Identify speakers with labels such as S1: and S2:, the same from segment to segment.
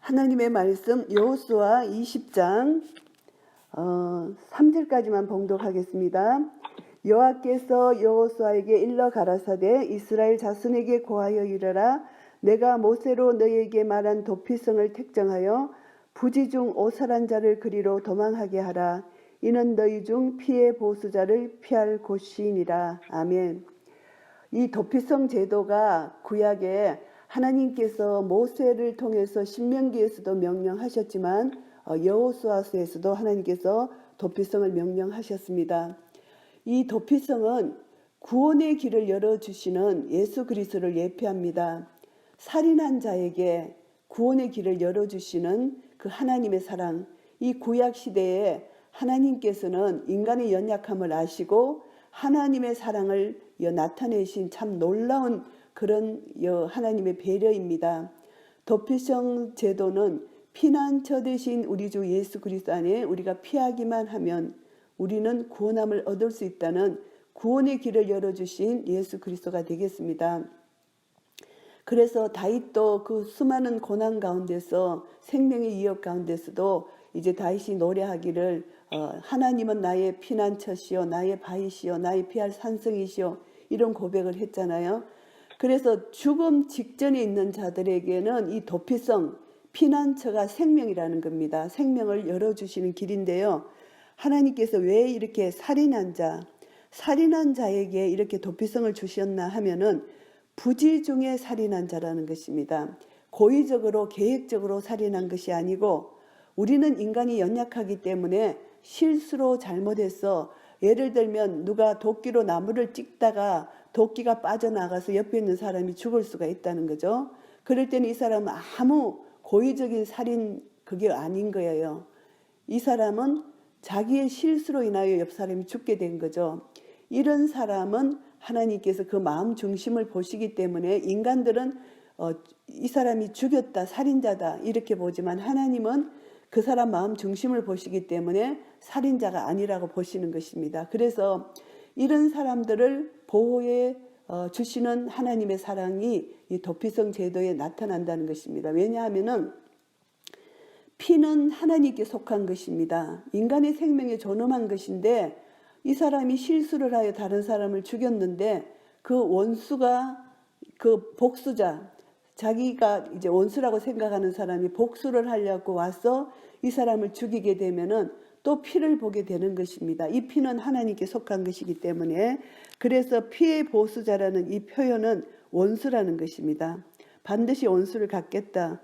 S1: 하나님의 말씀 여호수아 20장 3절까지만 봉독하겠습니다. 여호와께서 여호수아에게 일러 가라사대 이스라엘 자손에게 고하여 이르라. 내가 모세로 너희에게 말한 도피성을 택정하여 부지 중 오살한 자를 그리로 도망하게 하라. 이는 너희 중 피해 보수자를 피할 곳이니라. 아멘. 이 도피성 제도가 구약에 하나님께서 모세를 통해서 신명기에서도 명령하셨지만 여호수아서에서도 하나님께서 도피성을 명령하셨습니다. 이 도피성은 구원의 길을 열어주시는 예수 그리스도를 예표합니다. 살인한 자에게 구원의 길을 열어주시는 그 하나님의 사랑, 이 구약 시대에 하나님께서는 인간의 연약함을 아시고 하나님의 사랑을 나타내신 참 놀라운 그런 하나님의 배려입니다. 도피성 제도는 피난처 되신 우리 주 예수 그리스도 안에 우리가 피하기만 하면 우리는 구원함을 얻을 수 있다는 구원의 길을 열어주신 예수 그리스도가 되겠습니다. 그래서 다윗도 그 수많은 고난 가운데서 생명의 위협 가운데서도 이제 다윗이 노래하기를 하나님은 나의 피난처시요 나의 바위시요 나의 피할 산성이시요 이런 고백을 했잖아요. 그래서 죽음 직전에 있는 자들에게는 이 도피성 피난처가 생명이라는 겁니다. 생명을 열어주시는 길인데요. 하나님께서 왜 이렇게 살인한 자에게 이렇게 도피성을 주셨나 하면은 부지 중에 살인한 자라는 것입니다. 고의적으로 계획적으로 살인한 것이 아니고 우리는 인간이 연약하기 때문에 실수로 잘못해서 예를 들면 누가 도끼로 나무를 찍다가 도끼가 빠져나가서 옆에 있는 사람이 죽을 수가 있다는 거죠. 그럴 때는 이 사람은 아무 고의적인 살인 그게 아닌 거예요. 이 사람은 자기의 실수로 인하여 옆 사람이 죽게 된 거죠. 이런 사람은 하나님께서 그 마음 중심을 보시기 때문에 인간들은 이 사람이 죽였다, 살인자다 이렇게 보지만 하나님은 그 사람 마음 중심을 보시기 때문에 살인자가 아니라고 보시는 것입니다. 그래서 이런 사람들을 보호해 주시는 하나님의 사랑이 이 도피성 제도에 나타난다는 것입니다. 왜냐하면은 피는 하나님께 속한 것입니다. 인간의 생명에 존엄한 것인데 이 사람이 실수를 하여 다른 사람을 죽였는데 그 원수가 그 복수자 자기가 이제 원수라고 생각하는 사람이 복수를 하려고 와서 이 사람을 죽이게 되면은 또 피를 보게 되는 것입니다. 이 피는 하나님께 속한 것이기 때문에 그래서 피의 보수자라는 이 표현은 원수라는 것입니다. 반드시 원수를 갚겠다.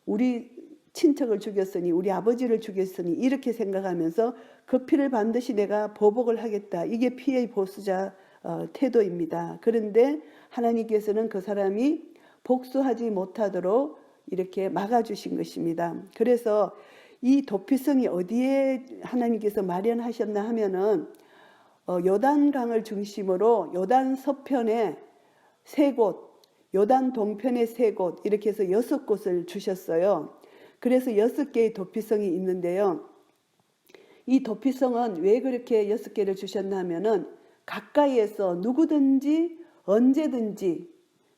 S1: 우리 친척을 죽였으니 우리 아버지를 죽였으니 이렇게 생각하면서 그 피를 반드시 내가 보복을 하겠다. 이게 피의 보수자 태도입니다. 그런데 하나님께서는 그 사람이 복수하지 못하도록 이렇게 막아주신 것입니다. 그래서 이 도피성이 어디에 하나님께서 마련하셨나 하면은 요단강을 중심으로 요단 서편에 3곳, 요단 동편에 3곳 이렇게 해서 6곳을 주셨어요. 그래서 6개의 도피성이 있는데요. 이 도피성은 왜 그렇게 6개를 주셨나 하면은 가까이에서 누구든지 언제든지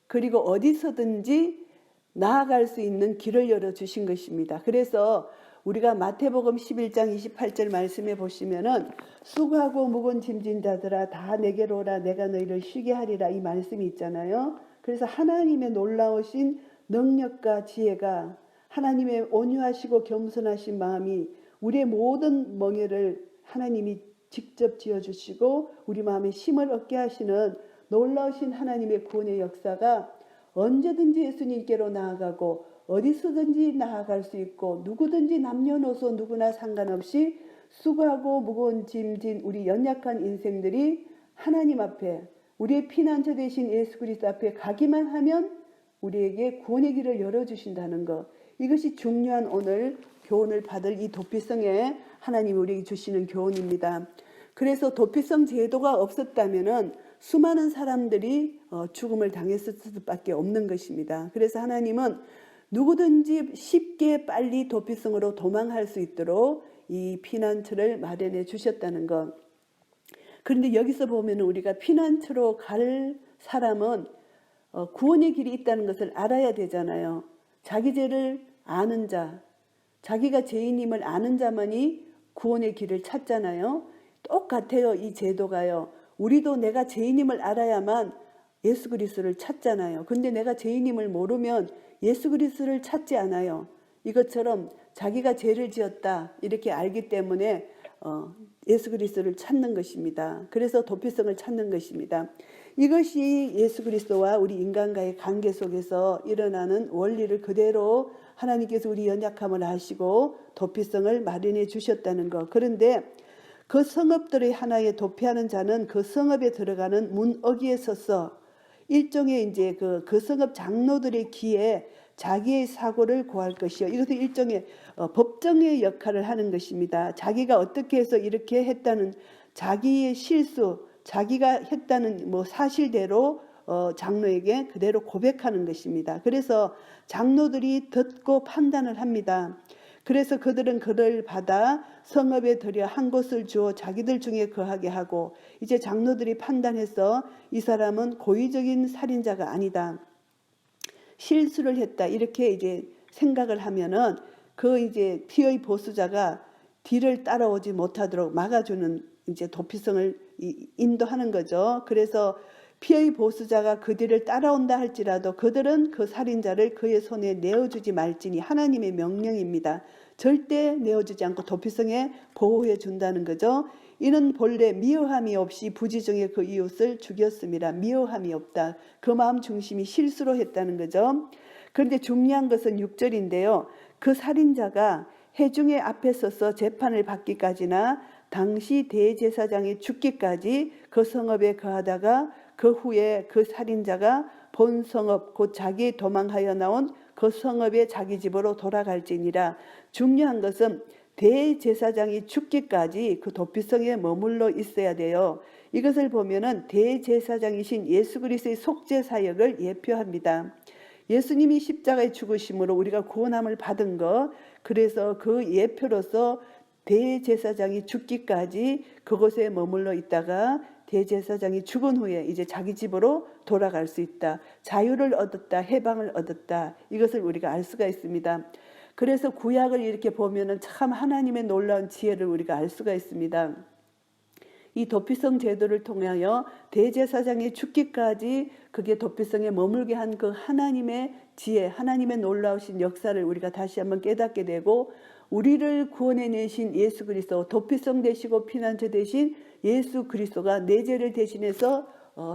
S1: 그리고 어디서든지 나아갈 수 있는 길을 열어주신 것입니다. 그래서 우리가 마태복음 11장 28절 말씀에 보시면은 수고하고 무거운 짐진 자들아 다 내게로 오라 내가 너희를 쉬게 하리라 이 말씀이 있잖아요. 그래서 하나님의 놀라우신 능력과 지혜가 하나님의 온유하시고 겸손하신 마음이 우리의 모든 멍에를 하나님이 직접 지어주시고 우리 마음에 힘을 얻게 하시는 놀라우신 하나님의 구원의 역사가 언제든지 예수님께로 나아가고 어디서든지 나아갈 수 있고 누구든지 남녀노소 누구나 상관없이 수고하고 무거운 짐진 우리 연약한 인생들이 하나님 앞에 우리의 피난처 되신 예수 그리스도 앞에 가기만 하면 우리에게 구원의 길을 열어주신다는 것. 이것이 중요한 오늘 교훈을 받을 이 도피성에 하나님이 우리에게 주시는 교훈입니다. 그래서 도피성 제도가 없었다면은 수많은 사람들이 죽음을 당했을 수밖에 없는 것입니다. 그래서 하나님은 누구든지 쉽게 빨리 도피성으로 도망할 수 있도록 이 피난처를 마련해 주셨다는 것. 그런데 여기서 보면 우리가 피난처로 갈 사람은 구원의 길이 있다는 것을 알아야 되잖아요. 자기 죄를 아는 자, 자기가 죄인임을 아는 자만이 구원의 길을 찾잖아요. 똑같아요. 이 제도가요. 우리도 내가 죄인임을 알아야만 예수 그리스도를 찾잖아요. 근데 내가 죄인임을 모르면 예수 그리스도를 찾지 않아요. 이것처럼 자기가 죄를 지었다 이렇게 알기 때문에 예수 그리스도를 찾는 것입니다. 그래서 도피성을 찾는 것입니다. 이것이 예수 그리스도와 우리 인간과의 관계 속에서 일어나는 원리를 그대로 하나님께서 우리 연약함을 아시고 도피성을 마련해 주셨다는 것. 그런데 그 성읍들의 하나에 도피하는 자는 그 성읍에 들어가는 문어기에 서서 일종의 이제 그 성읍 장로들의 귀에 자기의 사고를 고할 것이요. 이것은 일종의 법정의 역할을 하는 것입니다. 자기가 어떻게 해서 이렇게 했다는 자기의 실수, 자기가 했다는 사실대로 장로에게 그대로 고백하는 것입니다. 그래서 장로들이 듣고 판단을 합니다. 그래서 그들은 그를 받아 성읍에 들여 한 곳을 주어 자기들 중에 거하게 하고, 이제 장로들이 판단해서 이 사람은 고의적인 살인자가 아니다, 실수를 했다, 이렇게 이제 생각을 하면은 그 이제 피의 보수자가 뒤를 따라오지 못하도록 막아주는 이제 도피성을 인도하는 거죠. 그래서 피의 보수자가 그 뒤를 따라온다 할지라도 그들은 그 살인자를 그의 손에 내어주지 말지니, 하나님의 명령입니다. 절대 내어주지 않고 도피성에 보호해 준다는 거죠. 이는 본래 미워함이 없이 부지중에 그 이웃을 죽였습니다. 미워함이 없다. 그 마음 중심이 실수로 했다는 거죠. 그런데 중요한 것은 6절인데요. 그 살인자가 회중의 앞에 서서 재판을 받기까지나 당시 대제사장이 죽기까지 그 성읍에 거하다가 그 후에 그 살인자가 본 성읍 곧 자기 도망하여 나온 그 성읍에 자기 집으로 돌아갈지니라. 중요한 것은 대제사장이 죽기까지 그 도피성에 머물러 있어야 돼요. 이것을 보면은 대제사장이신 예수 그리스도의 속죄 사역을 예표합니다. 예수님이 십자가에 죽으심으로 우리가 구원함을 받은 것, 그래서 그 예표로서 대제사장이 죽기까지 그곳에 머물러 있다가 대제사장이 죽은 후에 이제 자기 집으로 돌아갈 수 있다. 자유를 얻었다, 해방을 얻었다. 이것을 우리가 알 수가 있습니다. 그래서 구약을 이렇게 보면은 참 하나님의 놀라운 지혜를 우리가 알 수가 있습니다. 이 도피성 제도를 통하여 대제사장이 죽기까지 그게 도피성에 머물게 한 그 하나님의 지혜, 하나님의 놀라우신 역사를 우리가 다시 한번 깨닫게 되고, 우리를 구원해내신 예수 그리스도, 도피성 되시고 피난처 되신 예수 그리스도가 내 죄를 대신해서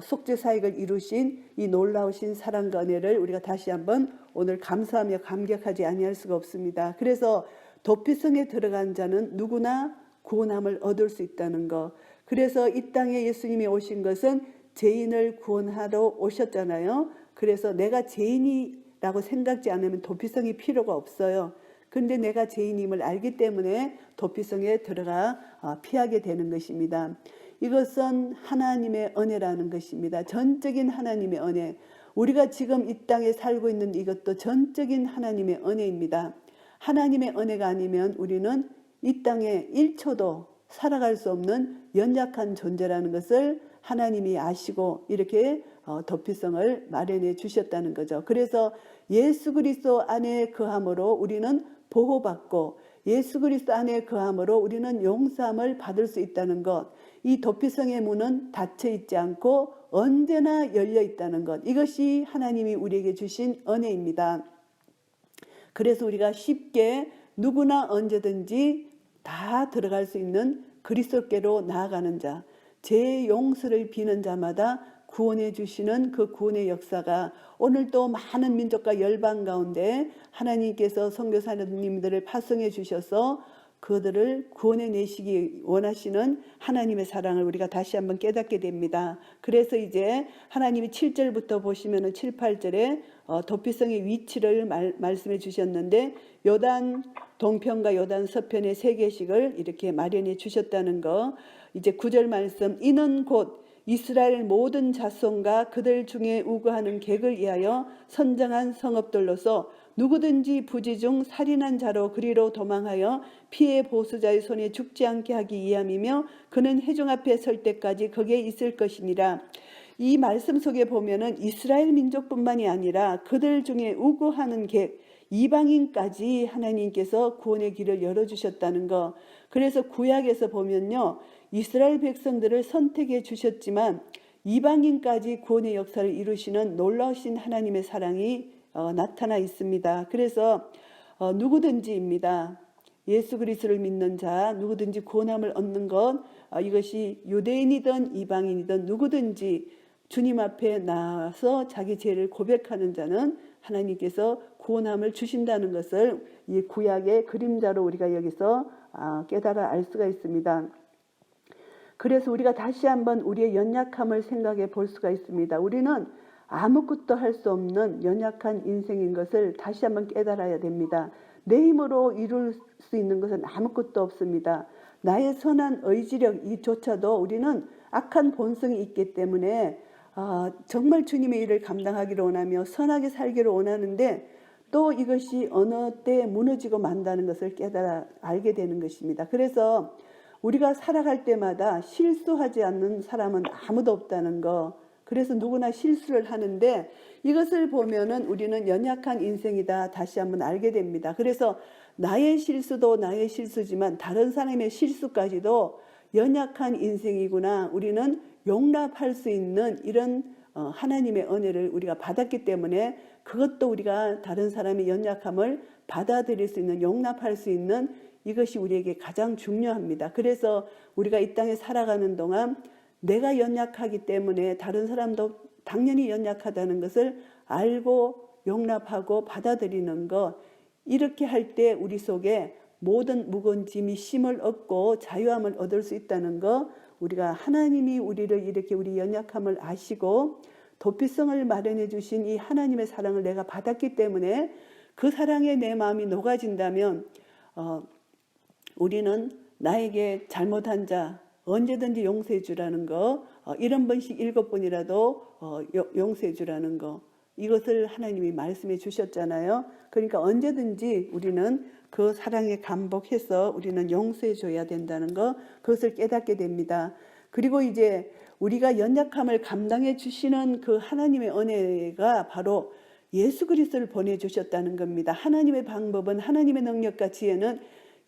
S1: 속죄 사역을 이루신 이 놀라우신 사랑과 은혜를 우리가 다시 한번 오늘 감사하며 감격하지 아니할 수가 없습니다. 그래서 도피성에 들어간 자는 누구나 구원함을 얻을 수 있다는 것. 그래서 이 땅에 예수님이 오신 것은 죄인을 구원하러 오셨잖아요. 그래서 내가 죄인이라고 생각지 않으면 도피성이 필요가 없어요. 근데 내가 죄인임을 알기 때문에 도피성에 들어가 피하게 되는 것입니다. 이것은 하나님의 은혜라는 것입니다. 전적인 하나님의 은혜. 우리가 지금 이 땅에 살고 있는 이것도 전적인 하나님의 은혜입니다. 하나님의 은혜가 아니면 우리는 이 땅에 1초도 살아갈 수 없는 연약한 존재라는 것을 하나님이 아시고 이렇게 도피성을 마련해 주셨다는 거죠. 그래서 예수 그리스도 안에 거함으로 우리는 보호받고, 예수 그리스도 안에 거함으로 우리는 용서함을 받을 수 있다는 것, 이 도피성의 문은 닫혀 있지 않고 언제나 열려 있다는 것, 이것이 하나님이 우리에게 주신 은혜입니다. 그래서 우리가 쉽게 누구나 언제든지 다 들어갈 수 있는 그리스도께로 나아가는 자, 죄 용서를 비는 자마다 구원해 주시는 그 구원의 역사가 오늘도 많은 민족과 열방 가운데 하나님께서 선교사님들을 파송해 주셔서 그들을 구원해 내시기 원하시는 하나님의 사랑을 우리가 다시 한번 깨닫게 됩니다. 그래서 이제 하나님이 7절부터 보시면은 7, 8절에 도피성의 위치를 말씀해 주셨는데, 요단 동편과 요단 서편의 세 개씩을 이렇게 마련해 주셨다는 거. 이제 9절 말씀, 이는 곧 이스라엘 모든 자손과 그들 중에 우거하는 객을 위하여 선정한 성읍들로서 누구든지 부지 중 살인한 자로 그리로 도망하여 피해 보수자의 손에 죽지 않게 하기 위함이며, 그는 회중 앞에 설 때까지 거기에 있을 것이니라. 이 말씀 속에 보면은 이스라엘 민족뿐만이 아니라 그들 중에 우거하는 객, 이방인까지 하나님께서 구원의 길을 열어주셨다는 거. 그래서 구약에서 보면요, 이스라엘 백성들을 선택해 주셨지만 이방인까지 구원의 역사를 이루시는 놀라우신 하나님의 사랑이 나타나 있습니다. 그래서 누구든지입니다. 예수 그리스도를 믿는 자 누구든지 구원함을 얻는 것, 이것이 유대인이든 이방인이든 누구든지 주님 앞에 나와서 자기 죄를 고백하는 자는 하나님께서 구원함을 주신다는 것을 이 구약의 그림자로 우리가 여기서 깨달아 알 수가 있습니다. 그래서 우리가 다시 한번 우리의 연약함을 생각해 볼 수가 있습니다. 우리는 아무것도 할 수 없는 연약한 인생인 것을 다시 한번 깨달아야 됩니다. 내 힘으로 이룰 수 있는 것은 아무것도 없습니다. 나의 선한 의지력 이조차도 우리는 악한 본성이 있기 때문에 정말 주님의 일을 감당하기를 원하며 선하게 살기를 원하는데 또 이것이 어느 때 무너지고 만다는 것을 깨달아 알게 되는 것입니다. 그래서 우리가 살아갈 때마다 실수하지 않는 사람은 아무도 없다는 거. 그래서 누구나 실수를 하는데 이것을 보면은 우리는 연약한 인생이다 다시 한번 알게 됩니다. 그래서 나의 실수도 나의 실수지만 다른 사람의 실수까지도 연약한 인생이구나. 우리는 용납할 수 있는 이런 하나님의 은혜를 우리가 받았기 때문에 그것도 우리가 다른 사람의 연약함을 받아들일 수 있는, 용납할 수 있는 이것이 우리에게 가장 중요합니다. 그래서 우리가 이 땅에 살아가는 동안 내가 연약하기 때문에 다른 사람도 당연히 연약하다는 것을 알고 용납하고 받아들이는 것, 이렇게 할 때 우리 속에 모든 무거운 짐이 쉼을 얻고 자유함을 얻을 수 있다는 것, 우리가 하나님이 우리를 이렇게 우리 연약함을 아시고 도피성을 마련해 주신 이 하나님의 사랑을 내가 받았기 때문에 그 사랑에 내 마음이 녹아진다면 우리는 나에게 잘못한 자 언제든지 용서해 주라는 거, 70번씩 7번이라도 용서해 주라는 거, 이것을 하나님이 말씀해 주셨잖아요. 그러니까 언제든지 우리는 그 사랑에 감복해서 우리는 용서해 줘야 된다는 거, 그것을 깨닫게 됩니다. 그리고 이제 우리가 연약함을 감당해 주시는 그 하나님의 은혜가 바로 예수 그리스도를 보내주셨다는 겁니다. 하나님의 방법은, 하나님의 능력과 지혜는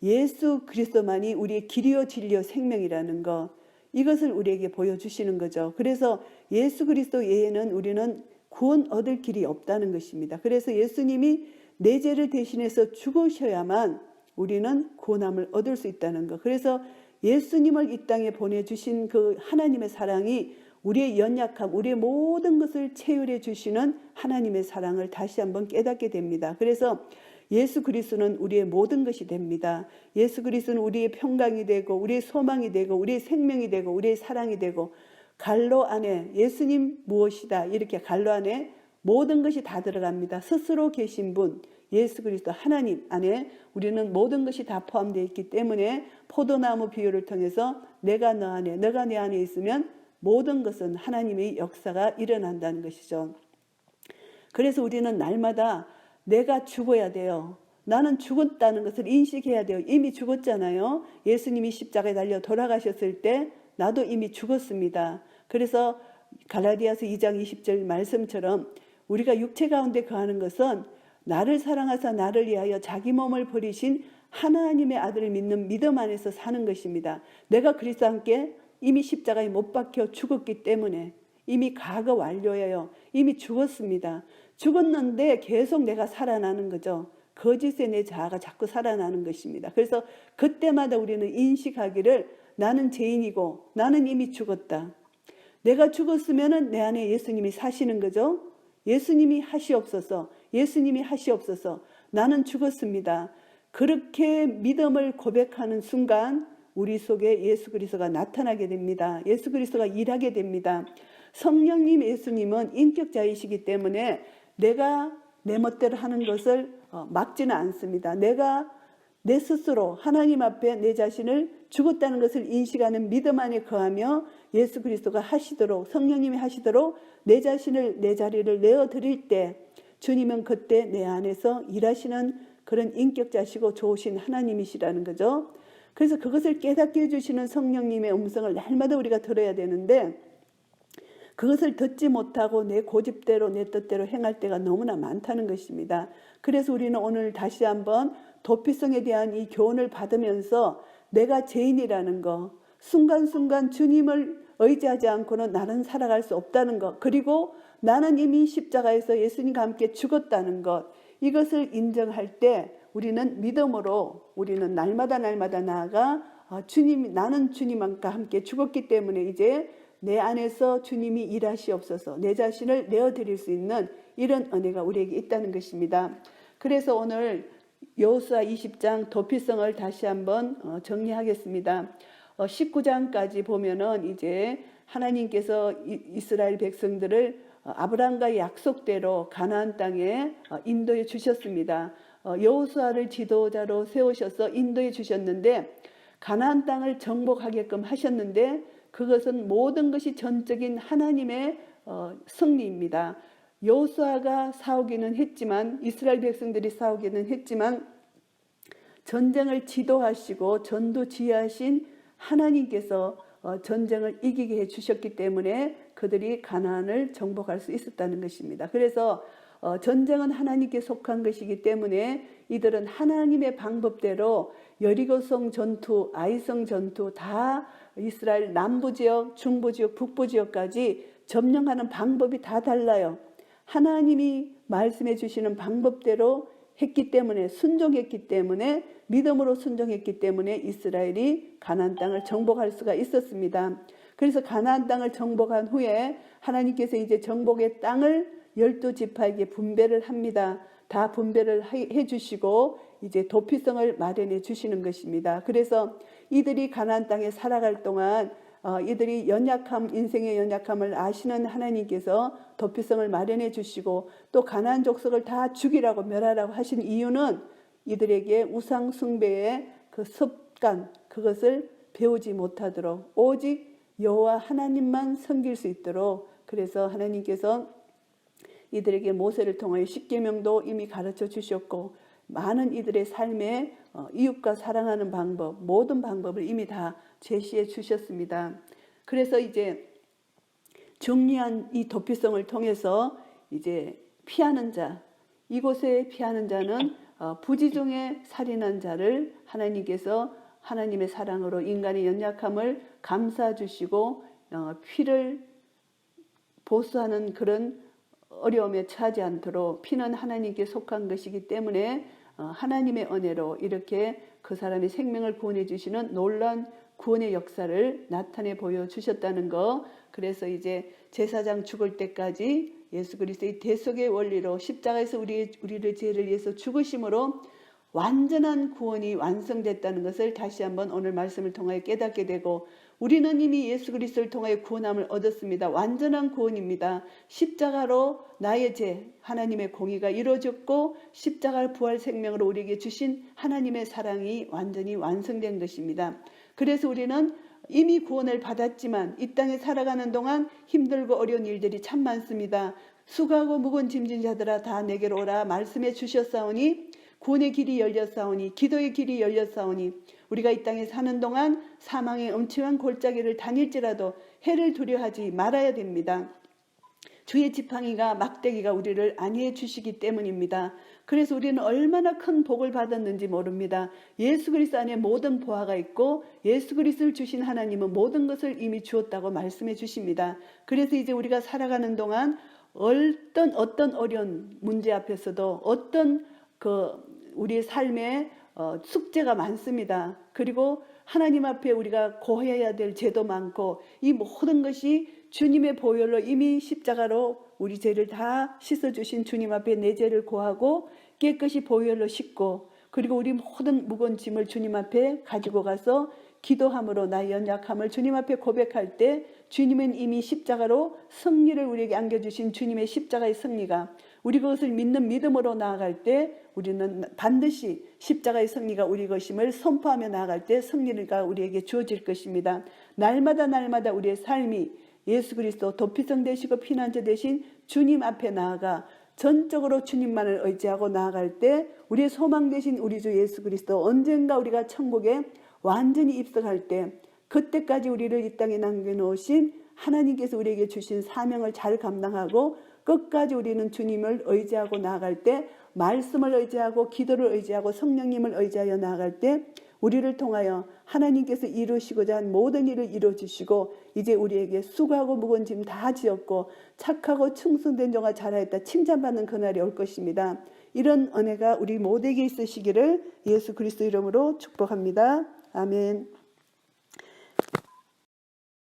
S1: 예수 그리스도만이 우리의 길이요 진리요 생명이라는 것, 이것을 우리에게 보여주시는 거죠. 그래서 예수 그리스도 외에는 우리는 구원 얻을 길이 없다는 것입니다. 그래서 예수님이 내 죄를 대신해서 죽으셔야만 우리는 구원함을 얻을 수 있다는 것. 그래서 예수님을 이 땅에 보내주신 그 하나님의 사랑이 우리의 연약함, 우리의 모든 것을 채울해 주시는 하나님의 사랑을 다시 한번 깨닫게 됩니다. 그래서 예수 그리스도는 우리의 모든 것이 됩니다. 예수 그리스도는 우리의 평강이 되고 우리의 소망이 되고 우리의 생명이 되고 우리의 사랑이 되고, 갈로 안에 예수님 무엇이다, 이렇게 갈로 안에 모든 것이 다 들어갑니다. 스스로 계신 분 예수 그리스도 하나님 안에 우리는 모든 것이 다 포함되어 있기 때문에 포도나무 비유를 통해서 내가 너 안에, 너가 내 안에 있으면 모든 것은 하나님의 역사가 일어난다는 것이죠. 그래서 우리는 날마다 내가 죽어야 돼요. 나는 죽었다는 것을 인식해야 돼요. 이미 죽었잖아요. 예수님이 십자가에 달려 돌아가셨을 때 나도 이미 죽었습니다. 그래서 갈라디아서 2장 20절 말씀처럼 우리가 육체 가운데 거하는 것은 나를 사랑하사 나를 위하여 자기 몸을 버리신 하나님의 아들을 믿는 믿음 안에서 사는 것입니다. 내가 그리스도와 함께 이미 십자가에 못 박혀 죽었기 때문에 이미 과거 완료예요. 이미 죽었습니다. 죽었는데 계속 내가 살아나는 거죠. 거짓의 내 자아가 자꾸 살아나는 것입니다. 그래서 그때마다 우리는 인식하기를 나는 죄인이고 나는 이미 죽었다. 내가 죽었으면 내 안에 예수님이 사시는 거죠. 예수님이 하시옵소서, 예수님이 하시옵소서, 나는 죽었습니다. 그렇게 믿음을 고백하는 순간 우리 속에 예수 그리스도가 나타나게 됩니다. 예수 그리스도가 일하게 됩니다. 성령님 예수님은 인격자이시기 때문에 내가 내 멋대로 하는 것을 막지는 않습니다. 내가 내 스스로 하나님 앞에 내 자신을 죽었다는 것을 인식하는 믿음 안에 거하며 예수 그리스도가 하시도록, 성령님이 하시도록 내 자신을, 내 자리를 내어드릴 때 주님은 그때 내 안에서 일하시는 그런 인격자시고 좋으신 하나님이시라는 거죠. 그래서 그것을 깨닫게 해주시는 성령님의 음성을 날마다 우리가 들어야 되는데, 그것을 듣지 못하고 내 고집대로 내 뜻대로 행할 때가 너무나 많다는 것입니다. 그래서 우리는 오늘 다시 한번 도피성에 대한 이 교훈을 받으면서 내가 죄인이라는 거, 순간순간 주님을 의지하지 않고는 나는 살아갈 수 없다는 것, 그리고 나는 이미 십자가에서 예수님과 함께 죽었다는 것, 이것을 인정할 때 우리는 믿음으로 우리는 날마다 나아가 나는 주님과 함께 죽었기 때문에 이제 내 안에서 주님이 일하시옵소서, 내 자신을 내어드릴 수 있는 이런 은혜가 우리에게 있다는 것입니다. 그래서 오늘 여호수아 20장 도피성을 다시 한번 정리하겠습니다. 19장까지 보면은 이제 하나님께서 이스라엘 백성들을 아브라함과의 약속대로 가나안 땅에 인도해 주셨습니다. 여호수아를 지도자로 세우셔서 인도해 주셨는데 가나안 땅을 정복하게끔 하셨는데 그것은 모든 것이 전적인 하나님의 승리입니다. 여호수아가 싸우기는 했지만, 이스라엘 백성들이 싸우기는 했지만 전쟁을 지도하시고 전두지휘하신 하나님께서 전쟁을 이기게 해주셨기 때문에 그들이 가나안을 정복할 수 있었다는 것입니다. 그래서 전쟁은 하나님께 속한 것이기 때문에 이들은 하나님의 방법대로 여리고성 전투, 아이성 전투 다 이스라엘 남부지역, 중부지역, 북부지역까지 점령하는 방법이 다 달라요. 하나님이 말씀해 주시는 방법대로 했기 때문에, 순종했기 때문에, 믿음으로 순종했기 때문에 이스라엘이 가나안 땅을 정복할 수가 있었습니다. 그래서 가나안 땅을 정복한 후에 하나님께서 이제 정복의 땅을 12지파에게 분배를 합니다. 다 분배를 해 주시고 이제 도피성을 마련해 주시는 것입니다. 그래서 이들이 가나안 땅에 살아갈 동안 이들이 인생의 연약함을 아시는 하나님께서 도피성을 마련해 주시고 또 가나안 족속을 다 죽이라고 멸하라고 하신 이유는 이들에게 우상 숭배의 그 습관, 그것을 배우지 못하도록 오직 여호와 하나님만 섬길 수 있도록, 그래서 하나님께서 이들에게 모세를 통하여 십계명도 이미 가르쳐 주셨고 많은 이들의 삶에 이웃과 사랑하는 방법, 모든 방법을 이미 다 제시해 주셨습니다. 그래서 이제 정리한 이 도피성을 통해서 이제 피하는 자, 이곳에 피하는 자는 부지중에 살인한 자를 하나님께서 하나님의 사랑으로 인간의 연약함을 감싸 주시고 피를 보수하는 그런 어려움에 처하지 않도록, 피는 하나님께 속한 것이기 때문에 하나님의 은혜로 이렇게 그 사람의 생명을 구원해 주시는 놀라운 구원의 역사를 나타내 보여주셨다는 거. 그래서 이제 제사장 죽을 때까지 예수 그리스도의 대속의 원리로 십자가에서 우리를 죄를 위해서 죽으심으로 완전한 구원이 완성됐다는 것을 다시 한번 오늘 말씀을 통하여 깨닫게 되고, 우리는 이미 예수 그리스도를 통하여 구원함을 얻었습니다. 완전한 구원입니다. 십자가로 나의 죄, 하나님의 공의가 이루어졌고 십자가 부활 생명으로 우리에게 주신 하나님의 사랑이 완전히 완성된 것입니다. 그래서 우리는 이미 구원을 받았지만 이 땅에 살아가는 동안 힘들고 어려운 일들이 참 많습니다. 수고하고 무거운 짐진 자들아 다 내게로 오라 말씀해 주셨사오니, 구원의 길이 열렸사오니, 기도의 길이 열렸사오니, 우리가 이 땅에 사는 동안 사망의 엄청난 골짜기를 다닐지라도 해를 두려워하지 말아야 됩니다. 주의 지팡이가 막대기가 우리를 안위해 주시기 때문입니다. 그래서 우리는 얼마나 큰 복을 받았는지 모릅니다. 예수 그리스도 안에 모든 보화가 있고 예수 그리스도를 주신 하나님은 모든 것을 이미 주었다고 말씀해 주십니다. 그래서 이제 우리가 살아가는 동안 어떤 어려운 문제 앞에서도 어떤 우리의 삶에 숙제가 많습니다. 그리고 하나님 앞에 우리가 고해야 될 죄도 많고, 이 모든 것이 주님의 보혈로 이미 십자가로 우리 죄를 다 씻어주신 주님 앞에 내 죄를 고하고 깨끗이 보혈로 씻고, 그리고 우리 모든 무거운 짐을 주님 앞에 가지고 가서 기도함으로 나의 연약함을 주님 앞에 고백할 때 주님은 이미 십자가로 승리를 우리에게 안겨주신 주님의 십자가의 승리가, 우리 그것을 믿는 믿음으로 나아갈 때 우리는 반드시 십자가의 승리가 우리 것임을 선포하며 나아갈 때 승리가 우리에게 주어질 것입니다. 날마다 우리의 삶이 예수 그리스도 도피성 되시고 피난처 되신 주님 앞에 나아가 전적으로 주님만을 의지하고 나아갈 때 우리의 소망 되신 우리 주 예수 그리스도 언젠가 우리가 천국에 완전히 입성할 때, 그때까지 우리를 이 땅에 남겨놓으신 하나님께서 우리에게 주신 사명을 잘 감당하고 끝까지 우리는 주님을 의지하고 나아갈 때 말씀을 의지하고 기도를 의지하고 성령님을 의지하여 나아갈 때 우리를 통하여 하나님께서 이루시고자 한 모든 일을 이루어주시고 이제 우리에게 수고하고 무거운 짐 다 지었고 착하고 충성된 종아 잘하였다 칭찬받는 그날이 올 것입니다. 이런 은혜가 우리 모두에게 있으시기를 예수 그리스도 이름으로 축복합니다. 아멘.